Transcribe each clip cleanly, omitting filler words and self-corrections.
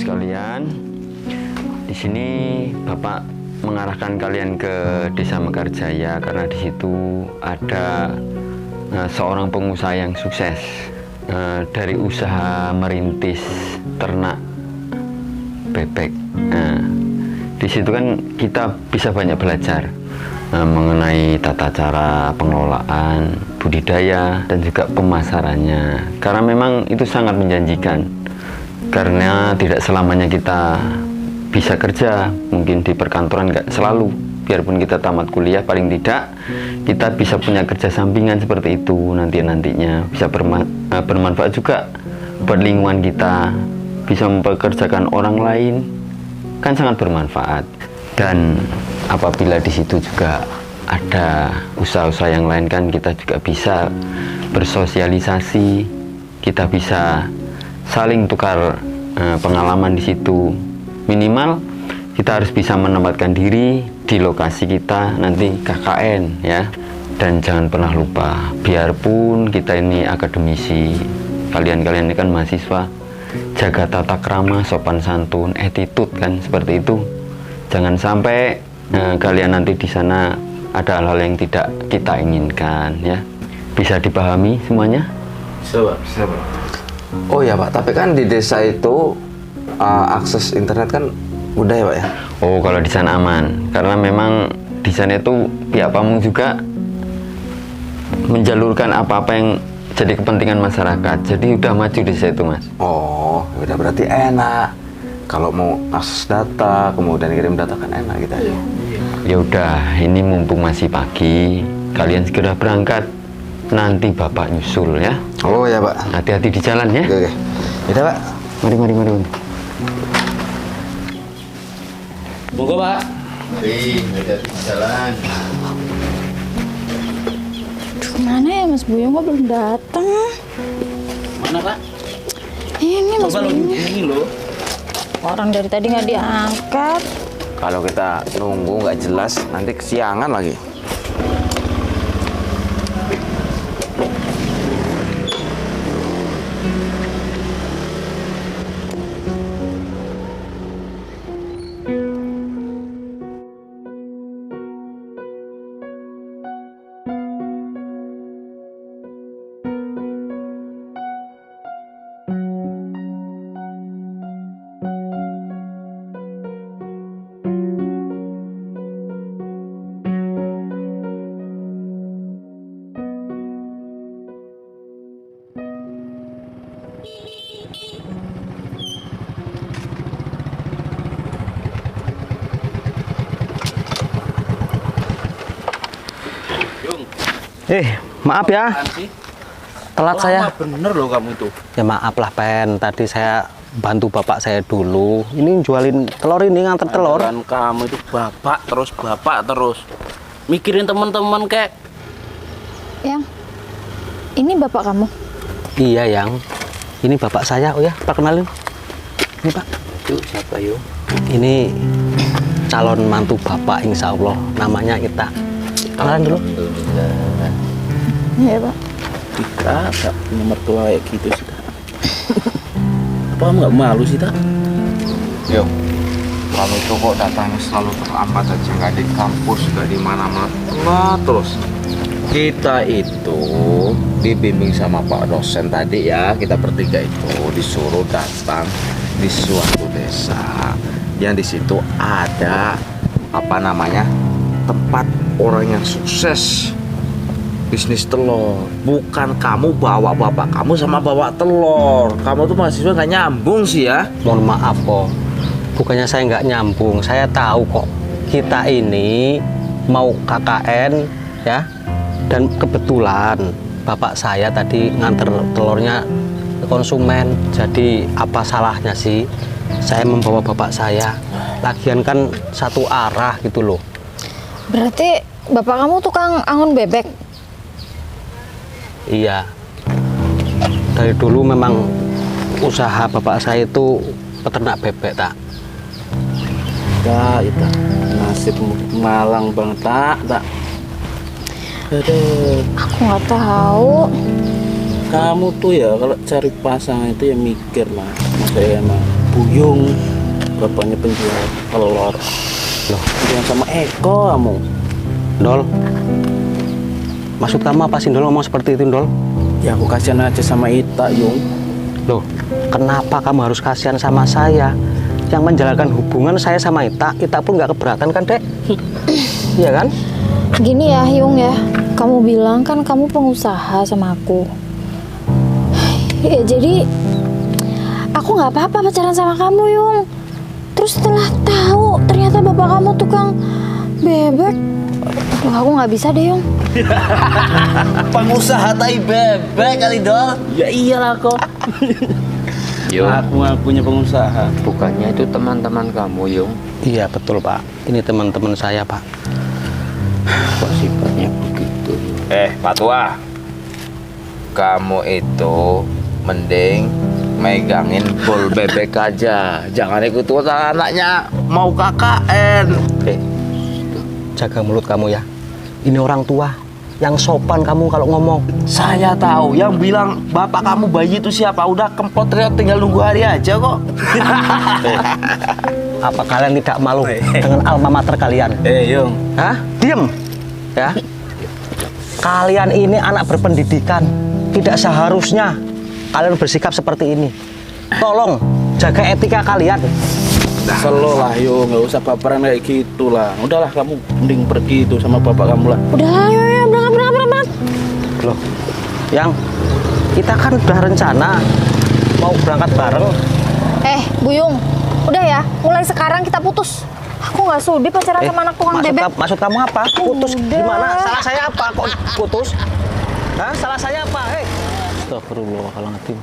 sekalian, di sini Bapak mengarahkan kalian ke Desa Mekarjaya karena di situ ada seorang pengusaha yang sukses dari usaha merintis ternak bebek. Di situ kan kita bisa banyak belajar mengenai tata cara pengelolaan, budidaya, dan juga pemasarannya. Karena memang itu sangat menjanjikan. Karena tidak selamanya kita bisa kerja, mungkin di perkantoran nggak selalu. Biarpun kita tamat kuliah, paling tidak kita bisa punya kerja sampingan seperti itu nantinya bisa bermanfaat juga buat lingkungan kita, bisa mempekerjakan orang lain, kan sangat bermanfaat. Dan apabila di situ juga ada usaha-usaha yang lain, kan kita juga bisa bersosialisasi, kita bisa saling tukar pengalaman di situ. Minimal kita harus bisa menempatkan diri di lokasi kita nanti KKN ya. Dan jangan pernah lupa, biarpun kita ini akademisi, kalian ini kan mahasiswa, jaga tata krama, sopan santun, attitude kan seperti itu. Jangan sampai kalian nanti di sana ada hal-hal yang tidak kita inginkan ya. Bisa dipahami semuanya? Bisa, Pak. Oh ya Pak, tapi kan di desa itu akses internet kan mudah ya Pak ya? Oh, kalau di sana aman, karena memang di sana itu pihak Pamung juga menjalurkan apa-apa yang jadi kepentingan masyarakat. Jadi udah maju di situ, Mas. Oh, udah berarti enak. Kalau mau akses data, kemudian kirim data kan enak gitu ya. Ya udah, ini mumpung masih pagi, kalian segera berangkat. Nanti Bapak nyusul ya. Oh ya Pak. Hati-hati di jalan ya. Oke. Udah Pak. Mari. Monggo Pak. Mari, hati-hati di jalan. Kemana ya Mas Buyung, kok belum datang? Mana Pak? Ini Mas Coba Buyung. ini loh. Orang dari tadi nggak diangkat. Kalau kita nunggu nggak jelas, nanti kesiangan lagi. Maaf ya, telat saya. Bener loh kamu itu. Ya maaf lah Pen, tadi saya bantu bapak saya dulu. Ini jualin telur, ini nganter telur. Kan kamu itu bapak terus. Mikirin teman-teman kayak. Yang ini bapak kamu? Iya Yang, ini bapak saya. Oh ya, perkenalin. Ini Pak. Itu siapa yuk? Ini calon mantu bapak insya Allah, namanya Ita. Kenalan dulu. Iya Pak. Kita gak punya mertua kayak gitu sih Kak. Apa kamu gak malu sih Tak? Yuk, kamu itu kok datangnya selalu terlambat aja, nggak di kampus, nggak di mana-mana, telat terus. Kita itu dibimbing sama Pak dosen tadi ya, kita bertiga itu disuruh datang di suatu desa yang di situ ada apa namanya tempat orang yang sukses bisnis telur. Bukan kamu bawa bapak kamu sama bawa telur. Kamu tuh mahasiswa nggak nyambung sih ya. Mohon maaf kok, bukannya saya nggak nyambung. Saya tahu kok kita ini mau KKN ya, dan kebetulan bapak saya tadi nganter telurnya ke konsumen. Jadi apa salahnya sih saya membawa bapak saya? Lagian kan satu arah gitu loh. Berarti bapak kamu tukang angon bebek? Iya, dari dulu memang usaha bapak saya itu peternak bebek Tak. Tak, itu nasib malang banget Tak. Aduh, Aku nggak tahu. kamu tuh ya kalau cari pasangan itu ya mikir lah. Maksudnya emang Buyung, bapaknya penjual telur. Loh, Jangan sama Eko kamu. Dol. Maksud kamu apa sih, Dol, ngomong seperti itu, Dol? Ya aku kasihan aja sama Ita, Yung. Loh, kenapa kamu harus kasihan sama saya? Yang menjalankan hubungan saya sama Ita pun nggak keberatan kan, Dek? Iya kan? Gini ya, Yung ya. Kamu bilang kan kamu pengusaha sama aku. Ya jadi aku nggak apa-apa pacaran sama kamu, Yung. Terus setelah tahu ternyata bapak kamu tukang bebek, aduh, aku nggak bisa deh, Yung. Pengusaha tai bebek kali, Dol. Ya iyalah kok. Yung, Aku punya pengusaha. bukannya itu teman-teman kamu, Yung? Iya, betul, Pak. Ini teman-teman saya, Pak. Kok sifatnya begitu? Pak Tua, kamu itu mending megangin bol bebek aja. Jangan ikut anaknya mau KKN. Jaga mulut kamu ya. Ini orang tua. Yang sopan kamu kalau ngomong. Saya tahu yang bilang bapak kamu bayi itu siapa. Udah kempot Rio, tinggal nunggu hari aja kok. Apa kalian tidak malu dengan alma mater kalian? Yung. Hah? Diem. Ya. Kalian ini anak berpendidikan. Tidak seharusnya kalian bersikap seperti ini. Tolong jaga etika kalian. Selo lah, Yung. Nggak usah baperan kayak gitu lah. Udahlah, kamu mending pergi itu sama bapak kamu lah. Udah, ayo, berangkat. Loh, yang kita kan udah rencana mau berangkat bareng. Buyung, udah ya. Mulai sekarang kita putus. Aku nggak sudi pacaran sama anak tukang bebek. Maksud kamu apa? Putus Udah. gimana? Salah saya apa kok putus? Hah? Salah saya apa? Astagfirullahaladzim.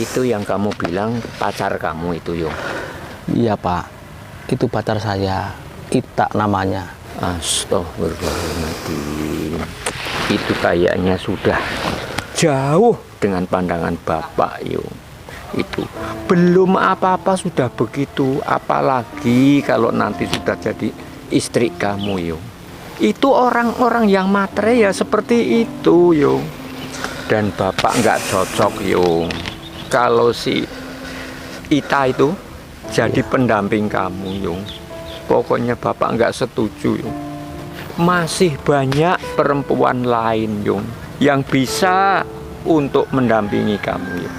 Itu yang kamu bilang pacar kamu itu, Yung? Iya, Pak. Itu pacar saya. Ita namanya. Astagfirullahaladzim. Itu kayaknya sudah jauh dengan pandangan Bapak, Yung. Itu belum apa-apa sudah begitu, apalagi kalau nanti sudah jadi istri kamu, Yung. Itu orang-orang yang matre ya seperti itu, Yung. Dan Bapak nggak cocok, Yung, kalau si Ita itu jadi pendamping kamu, Yung. Pokoknya Bapak nggak setuju, Yung. Masih banyak perempuan lain, Yung, yang bisa untuk mendampingi kamu, Yung.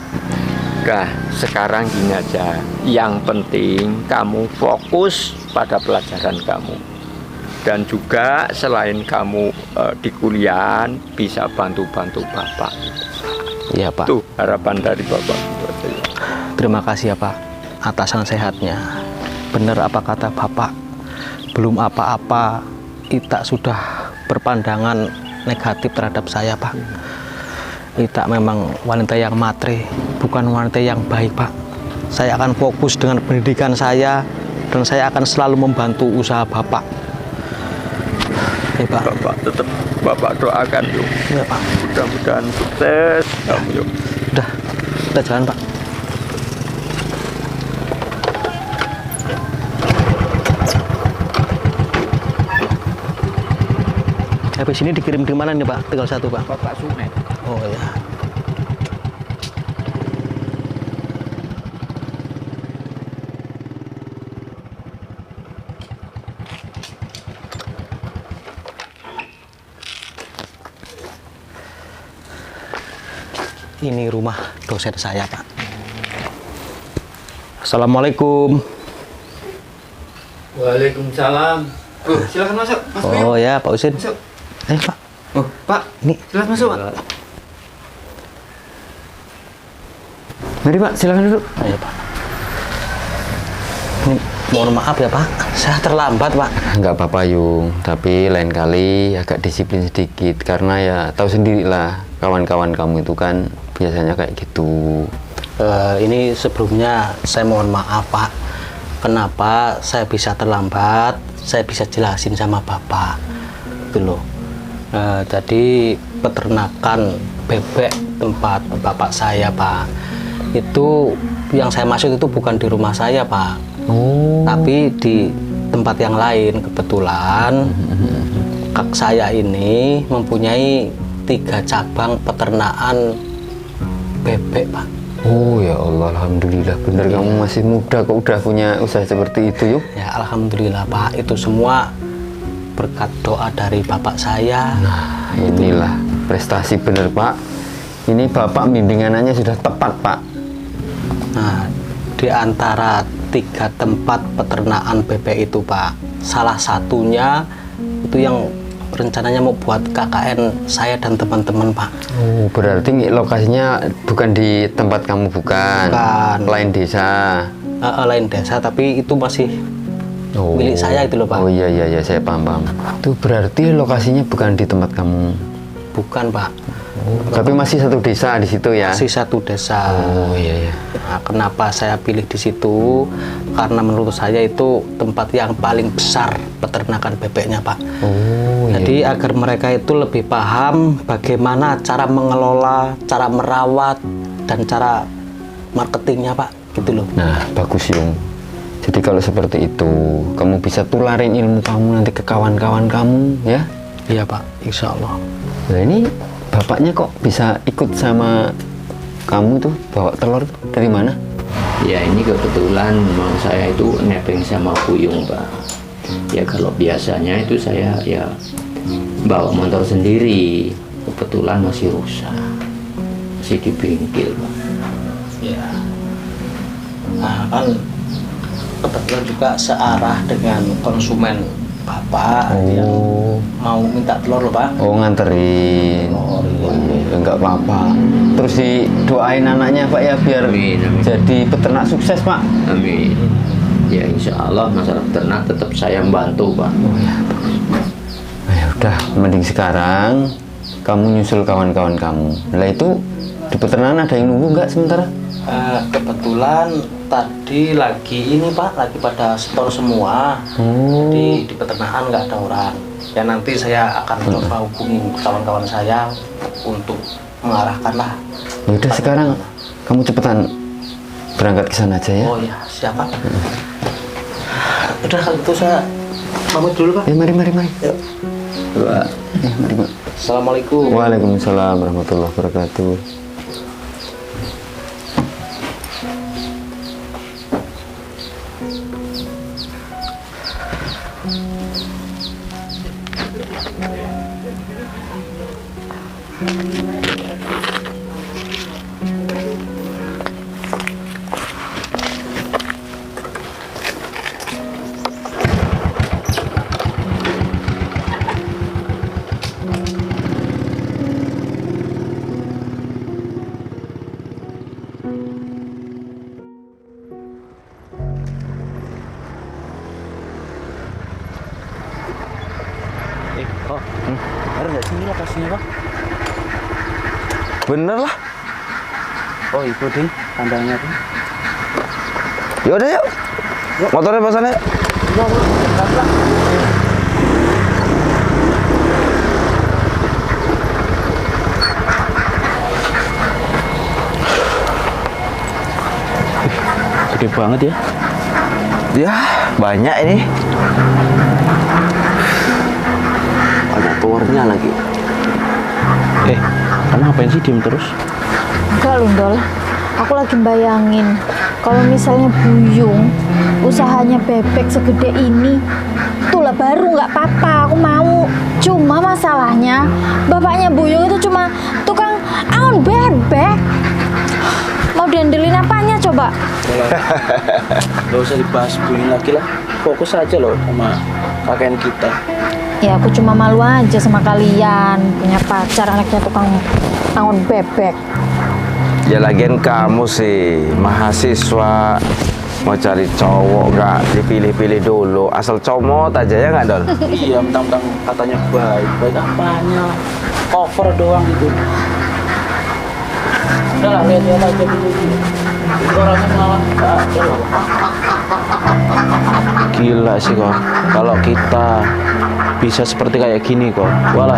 Nah, sekarang gini aja. Yang penting kamu fokus pada pelajaran kamu. Dan juga selain kamu di kuliah bisa bantu-bantu Bapak. Iya, Pak. Itu harapan dari Bapak. Itu aja, Yung. Terima kasih ya, Pak, atas nasihatnya. Benar apa kata Bapak. Belum apa-apa Ita sudah berpandangan negatif terhadap saya, Pak. Ita memang wanita yang matre, bukan wanita yang baik, Pak. Saya akan fokus dengan pendidikan saya dan saya akan selalu membantu usaha Bapak. Pak. Bapak tetap Bapak doakan, Yung. Ya, Pak. Mudah-mudahan sukses kamu, Yung. Udah jalan, Pak. Habis ini dikirim di mana nih, Pak? Tinggal satu, Pak. Bapak Sumet. Oh ya. Ini rumah dosen saya, Pak. Assalamualaikum. Waalaikumsalam. Silakan masuk. Mas Buyung. Oh ya, Pak Usin. Masuk. Pak. Oh, Pak. Ini. Silakan masuk, Pak. Mari, Pak. Silakan duduk. Ayo, Pak. Ini mohon maaf ya, Pak. Saya terlambat, Pak. Nggak apa-apa, Yung. Tapi lain kali agak disiplin sedikit. Karena ya tahu sendirilah, kawan-kawan kamu itu kan biasanya kayak gitu. Ini sebelumnya saya mohon maaf, Pak. Kenapa saya bisa terlambat? Saya bisa jelasin sama Bapak. Itu loh. Tadi peternakan bebek tempat Bapak saya, Pak. Itu yang saya maksud itu bukan di rumah saya, Pak. Oh. Tapi di tempat yang lain. Kebetulan kak saya ini mempunyai 3 cabang peternakan bebek, Pak. Oh ya Allah, alhamdulillah. Bener kamu masih muda kok udah punya usaha seperti itu yuk. Ya alhamdulillah Pak, itu semua berkat doa dari bapak saya. Nah inilah prestasi bener Pak. Ini Bapak bimbingannya sudah tepat Pak. Nah, di antara 3 tempat peternakan bebek itu Pak, salah satunya itu yang rencananya mau buat KKN saya dan teman-teman Pak. Oh berarti lokasinya bukan di tempat kamu bukan? Bukan. Lain desa. Lain desa, tapi itu masih milik saya itu loh Pak. Oh iya saya paham. Itu berarti lokasinya bukan di tempat kamu. Bukan Pak. Tapi masih satu desa di situ ya? Masih satu desa. Oh iya. Nah, kenapa saya pilih di situ? Karena menurut saya itu tempat yang paling besar peternakan bebeknya Pak. Oh iya. Jadi agar mereka itu lebih paham bagaimana cara mengelola, cara merawat, dan cara marketingnya Pak, gitu loh. Nah bagus Yung. Jadi kalau seperti itu, kamu bisa tularin ilmu kamu nanti ke kawan-kawan kamu ya? Iya Pak, insya Allah. Nah ini bapaknya kok bisa ikut sama kamu tuh bawa telur tuh dari mana? Ya ini kebetulan memang saya itu nebeng sama Puyung Pak. Ya kalau biasanya itu saya ya bawa motor sendiri. Kebetulan masih rusak, masih di bengkel Pak. Ya. Nah kan kebetulan juga searah dengan konsumen Bapak yang mau minta telur loh Pak. Oh nganterin. Oh, iya. Ya, enggak apa-apa. Terus didoain anaknya Pak ya biar Amin, amin. jadi peternak sukses Pak. Amin. Ya insya Allah masalah ternak tetap saya membantu Pak. Oh ya. Nah, ya udah mending sekarang kamu nyusul kawan-kawan kamu. Lah itu di peternakan ada yang nunggu nggak sementara? Kebetulan tadi lagi ini Pak, lagi pada setor semua. Oh. Di peternakan nggak ada orang. Ya nanti saya akan coba hubungi kawan-kawan saya untuk mengarahkan lah. Ya udah sekarang kamu cepetan berangkat ke sana aja ya. Oh ya, siapa? Udah kalau gitu saya pamit dulu Pak. Ya mari. Yuk. Pak. Ya, mari Pak. Assalamualaikum. Waalaikumsalam warahmatullahi wabarakatuh. Ada nggak sini lokasinya Pak? Bener lah. Oh itu ding, tandanya tuh. Yaudah yuk. Motornya pesannya. Gede banget ya. Ya banyak ini. Ada telurnya lagi. Kamu ngapain sih diem terus? Enggak Lundol, aku lagi bayangin kalau misalnya Buyung usahanya bebek segede ini, itulah baru nggak apa-apa, aku mau. Cuma masalahnya bapaknya Buyung itu cuma tukang angon bebek. Mau diandelin apanya coba? Gak usah dibahas bunyi lagi lah. Fokus aja loh sama KKN kita. Ya aku cuma malu aja sama kalian punya pacar anaknya tukang angon bebek. Ya lagian kamu sih mahasiswa mau cari cowok gak dipilih-pilih dulu, asal comot aja ya nggak Don? Iya, mentang-mentang katanya baik apanya? Cover doang itu. Udah lah, lihat aja dulu. Orangnya malah nggak ada loh. Gila sih kok, kalau kita bisa seperti kayak gini kok, walah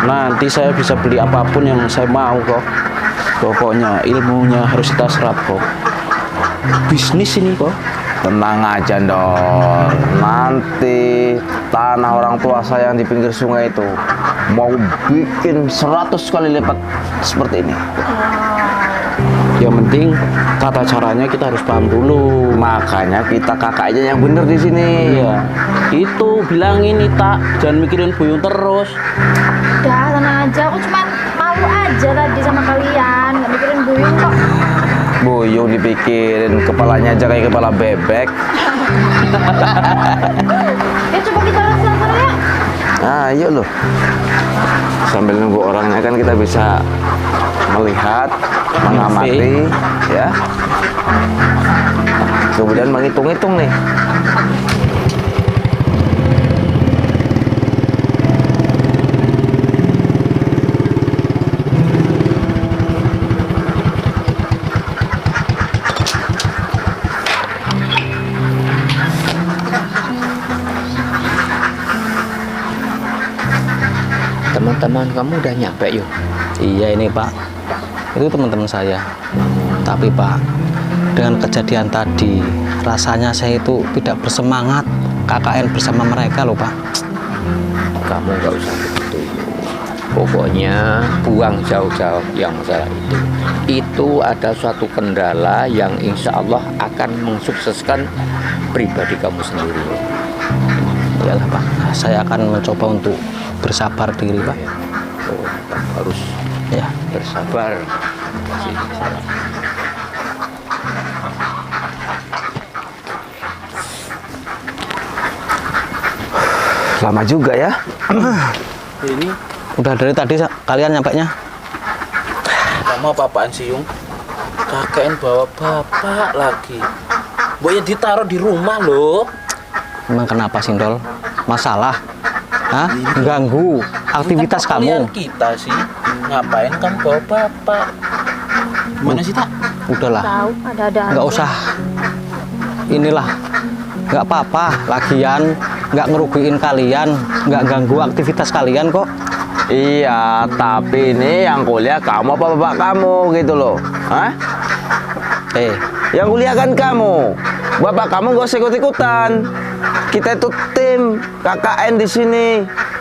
nanti saya bisa beli apapun yang saya mau kok. Pokoknya ilmunya harus kita serap kok. Bisnis ini kok. Tenang aja Don, nanti tanah orang tua saya yang di pinggir sungai itu mau bikin 100 kali lipat seperti ini. Yang penting tata caranya kita harus paham dulu. Makanya kita kakaknya yang bener di sini. Iya. Itu bilangin Ita, jangan mikirin Buyung terus. Udah, tenang aja. Aku cuma malu aja tadi sama kalian. Nggak mikirin Buyung kok. Buyung dipikirin kepalanya aja kayak kepala bebek. Ya coba kita lihat sana ya. Nah, ayo loh. Sambil nunggu orangnya kan kita bisa melihat, mengamati, ya. Kemudian menghitung-hitung nih. Teman-teman kamu udah nyampe yuk. Iya ini Pak, itu teman-teman saya. Tapi Pak, dengan kejadian tadi, rasanya saya itu tidak bersemangat KKN bersama mereka loh Pak. Kamu nggak usah begitu. Pokoknya buang jauh-jauh yang masalah itu. Itu ada suatu kendala yang insya Allah akan mensukseskan pribadi kamu sendiri. Iyalah Pak, saya akan mencoba untuk bersabar diri Pak. Oh, kamu harus Ya. bersabar. Sini, salam. Lama juga ya. Ini Udah dari tadi kalian nyampainya? kamu apa-apaan sih Yung? KKN bawa bapak lagi. Boya ditaruh di rumah loh. Emang kenapa Sindol? Masalah? Hah? Ganggu aktivitas Kalian kamu? kita sih ngapain kamu bawa bapak? Gimana sih Tak? Udahlah, Tahu, ada-ada nggak aja. usah. Inilah, nggak apa-apa. Lagian nggak ngerugiin kalian, nggak ganggu aktivitas kalian kok. Iya, tapi ini yang kuliah kamu apa bapak kamu gitu loh. Hah? Yang kuliah kan kamu. Bapak kamu gak usah ikut-ikutan. Kita itu tim KKN di sini.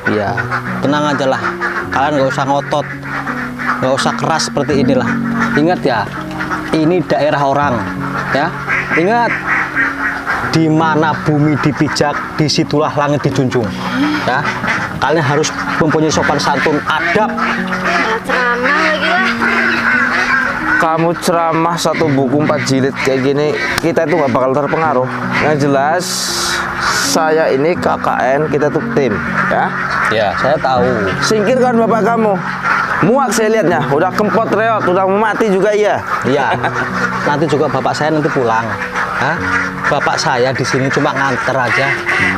Iya, tenang aja lah. Kalian nggak usah ngotot, nggak usah keras seperti inilah. Ingat ya, ini daerah orang, ya. Ingat, di mana bumi dipijak, disitulah langit dijunjung. Ya, kalian harus mempunyai sopan santun, adab. Malah ceramah lagi lah. Kamu ceramah satu buku 4 jilid kayak gini, kita itu nggak bakal terpengaruh. Yang jelas, saya ini KKN, kita tuh tim, ya. Ya, saya tahu. Singkirkan bapak kamu. Muak saya lihatnya, udah kempot reot, udah mau mati juga iya. Iya, nanti juga bapak saya nanti pulang. Hah? Bapak saya di sini cuma nganter aja.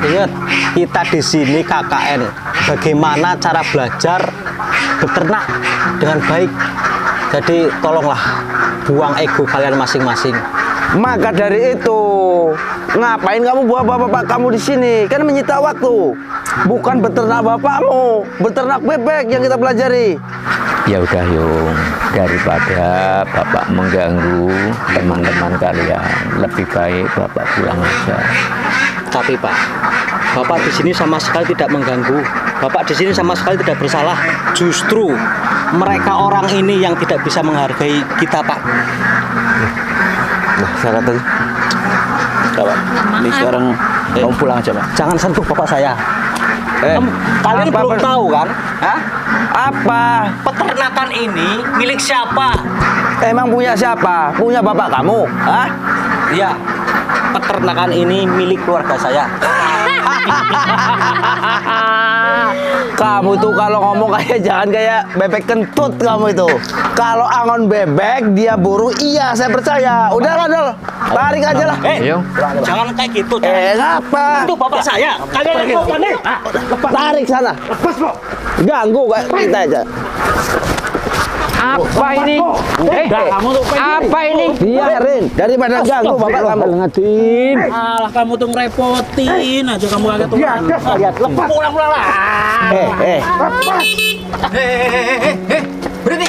Ingat, kita di sini KKN. Bagaimana cara belajar beternak dengan baik. Jadi tolonglah buang ego kalian masing-masing. Maka dari itu, ngapain kamu bawa bapak kamu di sini? Kan menyita waktu. Bukan beternak bapakmu, beternak bebek yang kita pelajari. Ya udah Yung, daripada bapak mengganggu teman-teman kalian, lebih baik bapak pulang aja. Tapi Pak, Bapak di sini sama sekali tidak mengganggu. Bapak di sini sama sekali tidak bersalah. Justru mereka orang ini yang tidak bisa menghargai kita, Pak. Nah, saya kata Pak, ini sekarang kamu pulang aja Pak. Jangan sentuh bapak saya. Kalian apa, belum Pak? tahu kan? Hah? apa? Peternakan ini milik siapa? Emang punya siapa? Punya bapak kamu? Hah? Iya. Peternakan ini milik keluarga saya. Kamu tuh kalau ngomong kayak jangan kayak bebek kentut kamu itu. Kalau angon bebek dia buru, iya saya percaya. Udahlah Dol, tarik aja lah. Yung, Jangan kayak gitu. Ngapa? Itu bapak saya. Kalian lepaskan nih. Tarik sana. Lepas, Pak. Ganggu kayak kita aja. apa ini? Apa ini? Biarin daripada ganggu bapak kamu. Alah kamu tuh ngerepotin aja kamu kagak tuh. Lihat lepas pulang lah. Eh. Berhenti.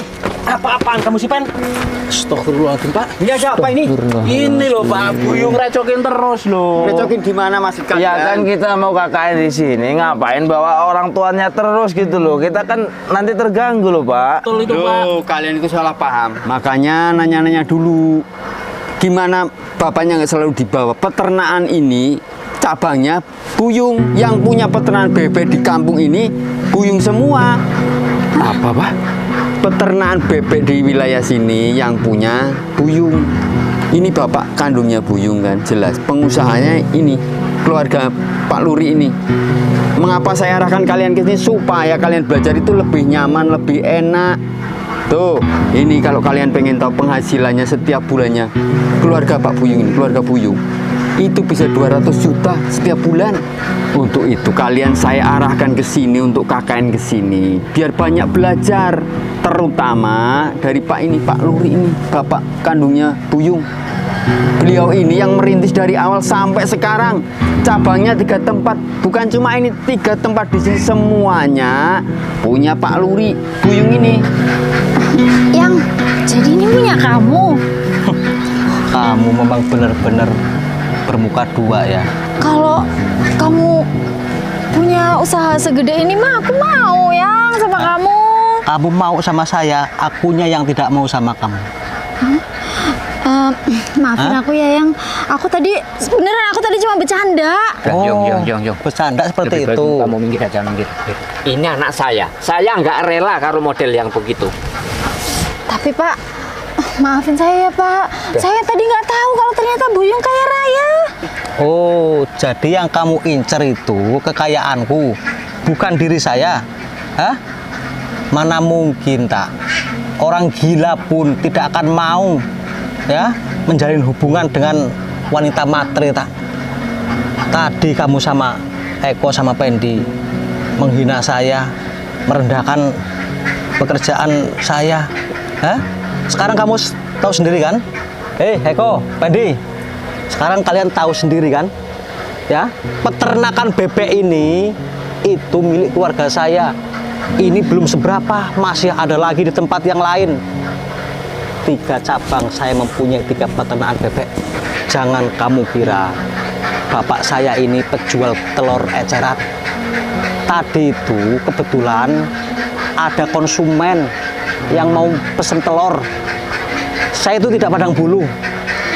Apa-apaan kamu sih, Pen? Astagfirullahaladzim, Pak. Iya, siapa ini? Ini loh Pak, Buyung recokin terus loh. Recokin di mana maksud kalian? Ya kan kita mau KKN di sini, ngapain bawa orang tuanya terus gitu loh. Kita kan nanti terganggu loh Pak. Betul itu, Pak. Loh, kalian itu salah paham. Makanya nanya-nanya dulu. Gimana bapaknya nggak selalu dibawa? Peternakan ini cabangnya Buyung. Yang punya peternakan bebek di kampung ini Buyung semua. Apa Pak? Peternakan bebek di wilayah sini yang punya Buyung. Ini bapak kandungnya Buyung kan, jelas. Pengusahanya ini keluarga Pak Luri ini. Mengapa saya arahkan kalian ke sini? Supaya kalian belajar itu lebih nyaman, lebih enak. Tuh, ini kalau kalian pengen tahu penghasilannya setiap bulannya keluarga Pak Buyung ini, keluarga Buyung itu bisa 200 juta setiap bulan. Untuk itu kalian saya arahkan ke sini untuk KKN ke sini biar banyak belajar, terutama dari Pak ini, Pak Luri ini, bapak kandungnya Buyung. Beliau ini yang merintis dari awal sampai sekarang. Cabangnya 3 tempat, bukan cuma ini 3 tempat di sini, semuanya punya Pak Luri Buyung ini. Yang jadi ini punya kamu. Kamu memang benar-benar bermuka dua ya. Kalau kamu punya usaha segede ini mah aku mau yang sama kamu. Kamu mau sama saya, akunya yang tidak mau sama kamu. Maafin aku ya yang aku tadi cuma bercanda. Yong. Bercanda seperti Lebih baik itu. kamu minggir aja, minggir. Ini anak saya nggak rela kalau model yang begitu. Tapi Pak, maafin saya ya Pak. Saya tadi nggak tahu kalau ternyata Buyung kaya raya. Oh, jadi yang kamu incer itu kekayaanku, bukan diri saya. Hah? Mana mungkin tak? Orang gila pun tidak akan mau ya menjalin hubungan dengan wanita matre tak. Tadi kamu sama Eko sama Pendi menghina saya, merendahkan pekerjaan saya. Hah? Sekarang kamu tahu sendiri kan? Eko, Pendi, sekarang kalian tahu sendiri kan? Ya, peternakan bebek ini itu milik keluarga saya. Ini belum seberapa, masih ada lagi di tempat yang lain. 3 cabang saya mempunyai 3 peternakan bebek. Jangan kamu kira bapak saya ini penjual telur eceran. Tadi itu kebetulan ada konsumen yang mau pesen telur. Saya itu tidak pandang bulu.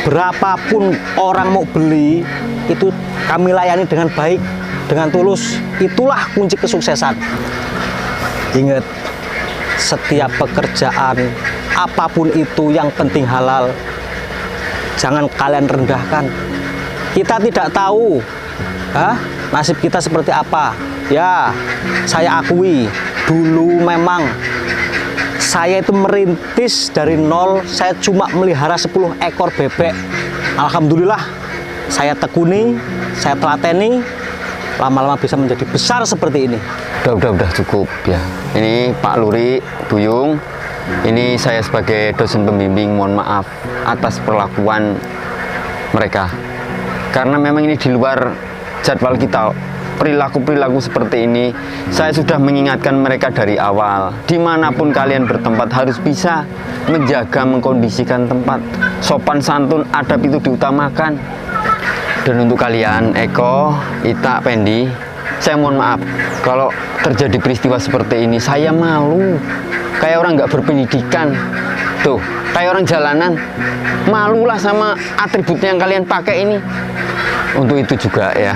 Berapapun orang mau beli, itu kami layani dengan baik, dengan tulus. Itulah kunci kesuksesan. Ingat, setiap pekerjaan, apapun itu yang penting halal. Jangan kalian rendahkan. Kita tidak tahu nasib kita seperti apa. Ya, saya akui, dulu memang saya itu merintis dari nol. Saya cuma melihara 10 ekor bebek. Alhamdulillah, saya tekuni, saya telateni, lama-lama bisa menjadi besar seperti ini. Udah cukup ya. Ini Pak Luri Buyung, ini saya sebagai dosen pembimbing mohon maaf atas perlakuan mereka, karena memang ini di luar jadwal kita. Perilaku seperti ini saya sudah mengingatkan mereka dari awal. Dimanapun kalian bertempat harus bisa menjaga, mengkondisikan tempat. Sopan santun, adab itu diutamakan. Dan untuk kalian Eko, Ita, Pendi, saya mohon maaf kalau terjadi peristiwa seperti ini. Saya malu, kayak orang nggak berpendidikan. Tuh, kayak orang jalanan. Malulah sama atribut yang kalian pakai ini. Untuk itu juga ya,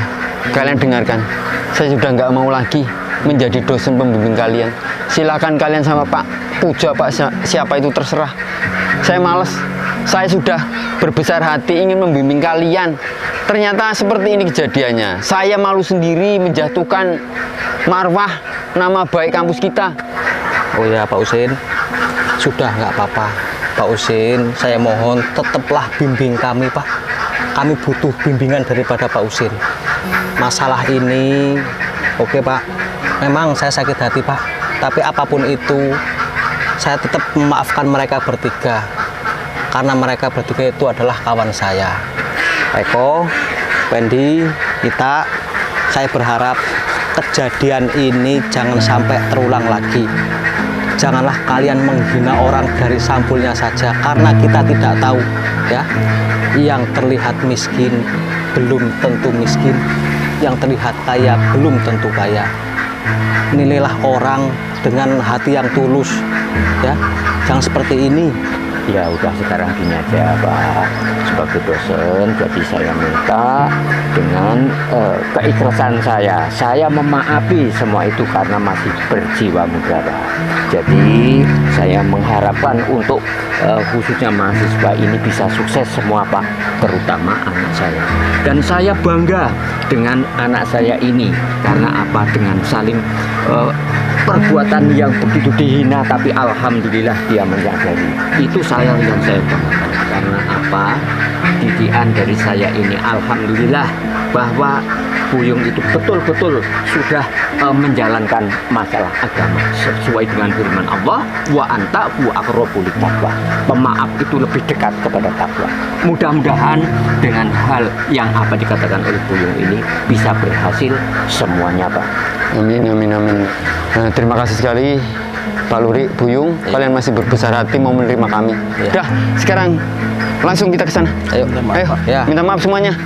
kalian dengarkan, saya sudah nggak mau lagi menjadi dosen pembimbing kalian. Silakan kalian sama Pak Puja, Pak siapa itu terserah. Saya males. Saya sudah berbesar hati ingin membimbing kalian. Ternyata seperti ini kejadiannya. Saya malu sendiri menjatuhkan marwah nama baik kampus kita. Oh ya Pak Usin, sudah nggak apa-apa. Pak Usin, saya mohon tetaplah bimbing kami Pak. Kami butuh bimbingan daripada Pak Usin. Masalah ini, oke Pak, memang saya sakit hati Pak. Tapi apapun itu, saya tetap memaafkan mereka bertiga. Karena mereka bertiga itu adalah kawan saya. Eko, Pendi, Ita, saya berharap kejadian ini jangan sampai terulang lagi. janganlah kalian menghina orang dari sampulnya saja, karena kita tidak tahu ya, yang terlihat miskin belum tentu miskin, yang terlihat kaya belum tentu kaya. Nilailah orang dengan hati yang tulus ya, jangan seperti ini. Ya udah sekarang gini aja Pak, sebagai dosen jadi saya minta dengan keikhlasan saya memaafi semua itu karena masih berjiwa muda Pak. Jadi saya mengharapkan untuk khususnya mahasiswa ini bisa sukses semua Pak, terutama anak saya. Dan saya bangga dengan anak saya ini karena apa, dengan saling perbuatan yang begitu dihina tapi alhamdulillah dia menyadari. Itu saya yang saya banggakan. Karena apa? Didikan dari saya ini alhamdulillah bahwa Buyung itu betul-betul sudah menjalankan masalah agama sesuai dengan firman Allah, wa anta hu aqrabu littaqwa. Pemaaf itu lebih dekat kepada takwa. Mudah-mudahan dengan hal yang apa dikatakan oleh Buyung ini bisa berhasil semuanya Pak. Amin, amin, amin. Nah, terima kasih sekali Pak Luri, Buyung, kalian masih berbesar hati mau menerima kami. Dah, sekarang langsung kita ke sana. Ayo, Ayo, ya. minta maaf semuanya.